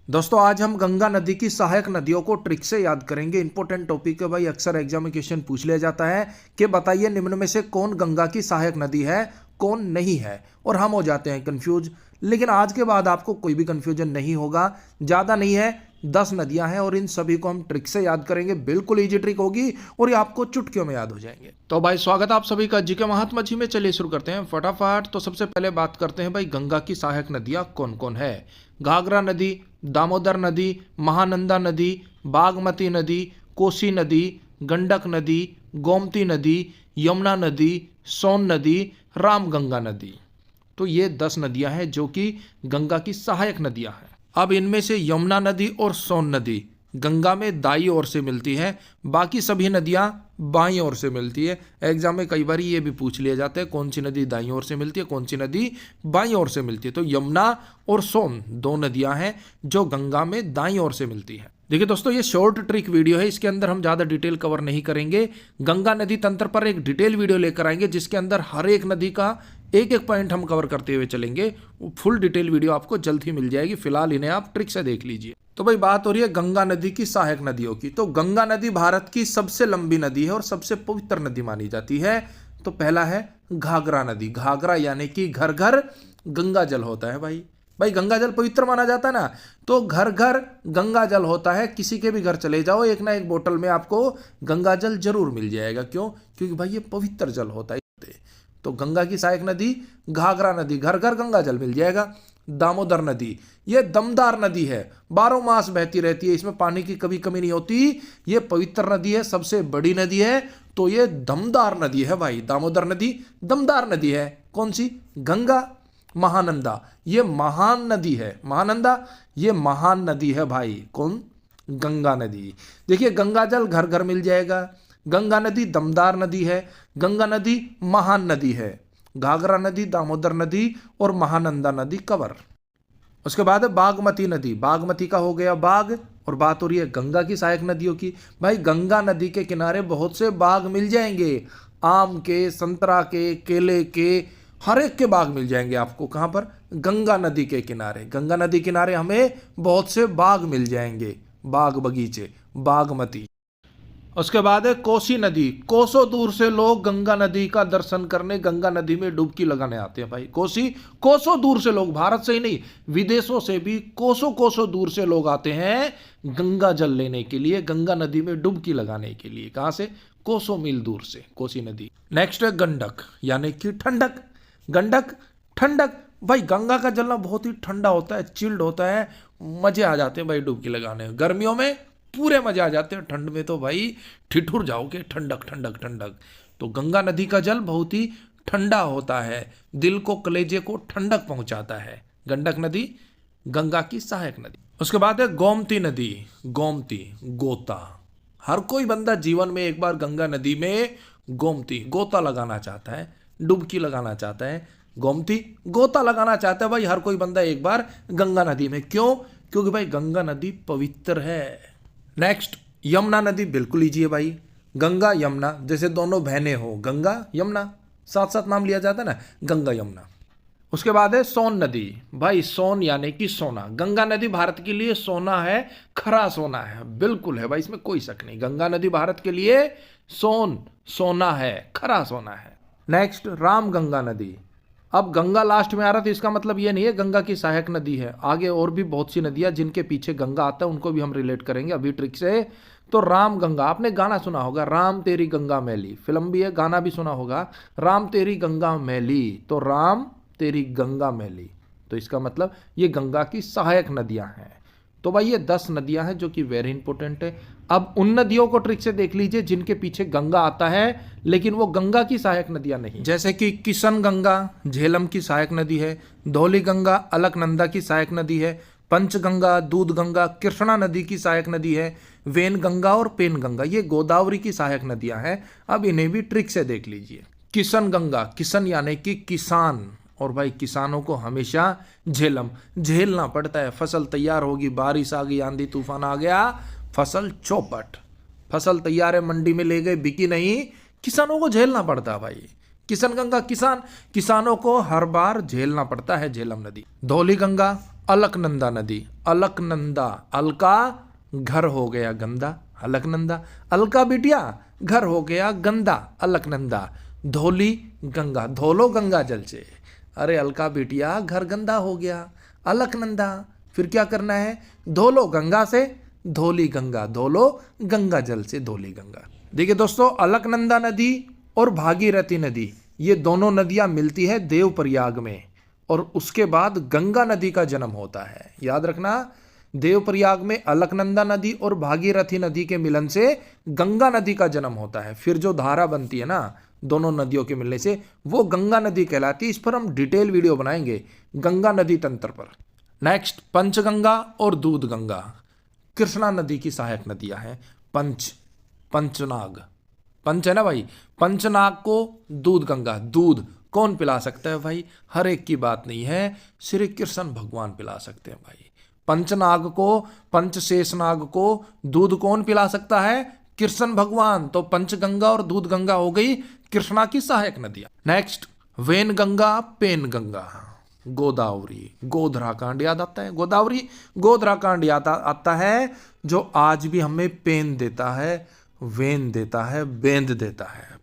दोस्तों आज हम गंगा नदी की सहायक नदियों को ट्रिक से याद करेंगे। इंपॉर्टेंट टॉपिक है भाई, अक्सर एग्जामिनेशन पूछ लिया जाता है कि बताइए निम्न में से कौन गंगा की सहायक नदी है, कौन नहीं है, और हम हो जाते हैं कंफ्यूज। लेकिन आज के बाद आपको कोई भी कंफ्यूजन नहीं होगा। ज़्यादा नहीं है, 10 नदियां हैं और इन सभी को हम ट्रिक से याद करेंगे। बिल्कुल इजी ट्रिक होगी और ये आपको चुटकियों में याद हो जाएंगे। तो भाई स्वागत है आप सभी का जीके महात्मा जी में। चलिए शुरू करते हैं फटाफट। तो सबसे पहले बात करते हैं भाई गंगा की सहायक नदियां कौन कौन है। घाघरा नदी, दामोदर नदी, महानंदा नदी, बागमती नदी, कोसी नदी, गंडक नदी, गोमती नदी, यमुना नदी, सोन नदी, रामगंगा नदी। तो ये 10 नदियां हैं जो कि गंगा की सहायक नदियां हैं। अब इनमें से यमुना नदी और सोन नदी गंगा में दाईं ओर से मिलती हैं, बाकी सभी नदियां बाईं ओर से मिलती है। एग्जाम में कई बार ये भी पूछ लिया जाता है कौन सी नदी दाईं ओर से मिलती है, कौन सी नदी बाईं ओर से मिलती है। तो यमुना और सोन 2 नदियां हैं जो गंगा में दाईं ओर से मिलती हैं। देखिए दोस्तों, ये शॉर्ट ट्रिक वीडियो है, इसके अंदर हम ज़्यादा डिटेल कवर नहीं करेंगे। गंगा नदी तंत्र पर एक डिटेल वीडियो लेकर आएंगे जिसके अंदर हर एक नदी का एक एक पॉइंट हम कवर करते हुए चलेंगे। वो फुल डिटेल वीडियो आपको जल्द ही मिल जाएगी। फिलहाल इन्हें आप ट्रिक से देख लीजिए। तो भाई बात हो रही है गंगा नदी की सहायक नदियों की। तो गंगा नदी भारत की सबसे लंबी नदी है और सबसे पवित्र नदी मानी जाती है। तो पहला है घाघरा नदी। घाघरा यानी कि घर घर गंगा जल होता है। भाई गंगा जल पवित्र माना जाता है ना, तो घर घर गंगा जल होता है। किसी के भी घर चले जाओ, एक ना एक बोतल में आपको गंगा जल जरूर मिल जाएगा। क्यों? क्योंकि भाई ये पवित्र जल होता है। तो गंगा की सहायक नदी घाघरा नदी, घर घर गंगा जल मिल जाएगा। दामोदर नदी, ये दमदार नदी है, 12 मास बहती रहती है, इसमें पानी की कभी कमी नहीं होती। ये पवित्र नदी है, सबसे बड़ी नदी है, तो ये दमदार नदी है भाई। दामोदर नदी दमदार नदी है। कौन सी? गंगा। महानंदा, ये महान नदी है। महानंदा ये महान नदी है भाई। कौन? गंगा नदी। देखिए गंगा जल घर घर मिल जाएगा। गंगा नदी दमदार नदी है, गंगा नदी महान नदी है। घाघरा नदी, दामोदर नदी और महानंदा नदी कवर। उसके बाद है बागमती नदी। बागमती का हो गया बाग, और बात हो रही है गंगा की सहायक नदियों की। भाई गंगा नदी के किनारे बहुत से बाग मिल जाएंगे, आम के, संतरा के, केले के, हर एक के बाग मिल जाएंगे आपको। कहां पर? गंगा नदी के किनारे। गंगा नदी किनारे हमें बहुत से बाग मिल जाएंगे, बाग बगीचे। बागमती। उसके बाद है कोसी नदी। कोसों दूर से लोग गंगा नदी का दर्शन करने, गंगा नदी में डुबकी लगाने आते हैं भाई। कोसों दूर से लोग, भारत से ही नहीं विदेशों से भी कोसों दूर से लोग आते हैं गंगा जल लेने के लिए, गंगा नदी में डुबकी लगाने के लिए। कहां से? कोसों मील दूर से, कोसी नदी। नेक्स्ट है गंडक यानी कि ठंडक। गंडक ठंडक, भाई गंगा का जलना बहुत ही ठंडा होता है, चिल्ड होता है, मजे आ जाते हैं भाई डुबकी लगाने। गर्मियों में पूरे मजे आ जाते हैं, ठंड में तो भाई ठिठुर जाओगे। ठंडक ठंडक ठंडक। तो गंगा नदी का जल बहुत ही ठंडा होता है, दिल को, कलेजे को ठंडक पहुंचाता है। गंडक नदी गंगा की सहायक नदी। उसके बाद है गोमती नदी। गोमती, गोता। हर कोई बंदा जीवन में एक बार गंगा नदी में गोमती, गोता लगाना चाहता है, डुबकी लगाना चाहता है। गोमती गोता लगाना चाहता है भाई हर कोई बंदा एक बार गंगा नदी में। क्यों? क्योंकि भाई गंगा नदी पवित्र है। नेक्स्ट यमुना नदी। बिल्कुल लीजिए भाई, गंगा यमुना जैसे दोनों बहनें हो, गंगा यमुना साथ साथ नाम लिया जाता है ना, गंगा यमुना। उसके बाद है सोन नदी। भाई सोन यानी कि सोना। गंगा नदी भारत के लिए सोना है, खरा सोना है, बिल्कुल है भाई, इसमें कोई शक नहीं। गंगा नदी भारत के लिए सोना है, खरा सोना है। नेक्स्ट रामगंगा नदी। अब गंगा लास्ट में आ रहा था, इसका मतलब ये नहीं है गंगा की सहायक नदी है। आगे और भी बहुत सी नदियां जिनके पीछे गंगा आता है उनको भी हम रिलेट करेंगे अभी ट्रिक से। तो रामगंगा, आपने गाना सुना होगा, राम तेरी गंगा मैली, फिल्म भी है, गाना भी सुना होगा, राम तेरी गंगा मैली। तो राम तेरी गंगा मैली, तो इसका मतलब ये गंगा की सहायक नदियां हैं। तो भाई ये 10 नदियां हैं जो कि वेरी इंपॉर्टेंट है। अब उन नदियों को ट्रिक से देख लीजिए जिनके पीछे गंगा आता है लेकिन वो गंगा की सहायक नदियां नहीं। जैसे कि किशन गंगा झेलम की सहायक नदी है, धौली गंगा अलकनंदा की सहायक नदी है, पंचगंगा, दूध गंगा कृष्णा नदी की सहायक नदी है, वेन गंगा और पेन गंगा ये गोदावरी की सहायक नदियां हैं। अब इन्हें भी ट्रिक से देख लीजिए। किशन गंगा, किशन यानी कि किसान, और भाई किसानों को हमेशा झेलना पड़ता है। फसल तैयार होगी, बारिश आ गई, आंधी तूफान आ गया, फसल चौपट। फसल तैयार है, मंडी में ले गए, बिकी नहीं, किसानों को झेलना पड़ता है भाई। किशन गंगा, किसानों को हर बार झेलना पड़ता है। झेलम नदी। धौली गंगा अलकनंदा नदी, अलकनंदा, अलका घर हो गया गंदा, अलकनंदा, अलका बिटिया घर हो गया गंदा, अलकनंदा। धोली गंगा, धोलो गंगा जल से, अरे अलका बिटिया घर गंदा हो गया, अलकनंदा। फिर क्या करना है, धोलो गंगा से, धोली गंगा, धोलो गंगा जल से, धोली गंगा। देखिए दोस्तों, अलकनंदा नदी और भागीरथी नदी, ये दोनों नदियां मिलती है देवप्रयाग में, और उसके बाद गंगा नदी का जन्म होता है। याद रखना, देवप्रयाग में अलकनंदा नदी और भागीरथी नदी के मिलन से गंगा नदी का जन्म होता है। फिर जो धारा बनती है ना दोनों नदियों के मिलने से, वो गंगा नदी कहलाती है। इस पर हम डिटेल वीडियो बनाएंगे गंगा नदी तंत्र पर। नेक्स्ट, पंचगंगा और दूध गंगा, कृष्णा नदी की सहायक नदियां हैं। पंचनाग, पंच है ना भाई, पंचनाग को दूध गंगा, दूध कौन पिला सकता है भाई, हर एक की बात नहीं है, श्री कृष्ण भगवान पिला सकते हैं भाई। पंचनाग को, पंचशेषनाग को दूध कौन पिला सकता है, कृष्ण भगवान। तो पंचगंगा और दूध गंगा हो गई कृष्णा की सहायक नदियां। Next, Wainganga, Penganga, Godavari, Godhra कांड याद आता है, गोदावरी गोधरा कांड याद आता है, जो आज भी हमें पेन देता है, वेन देता है, बेंद देता है।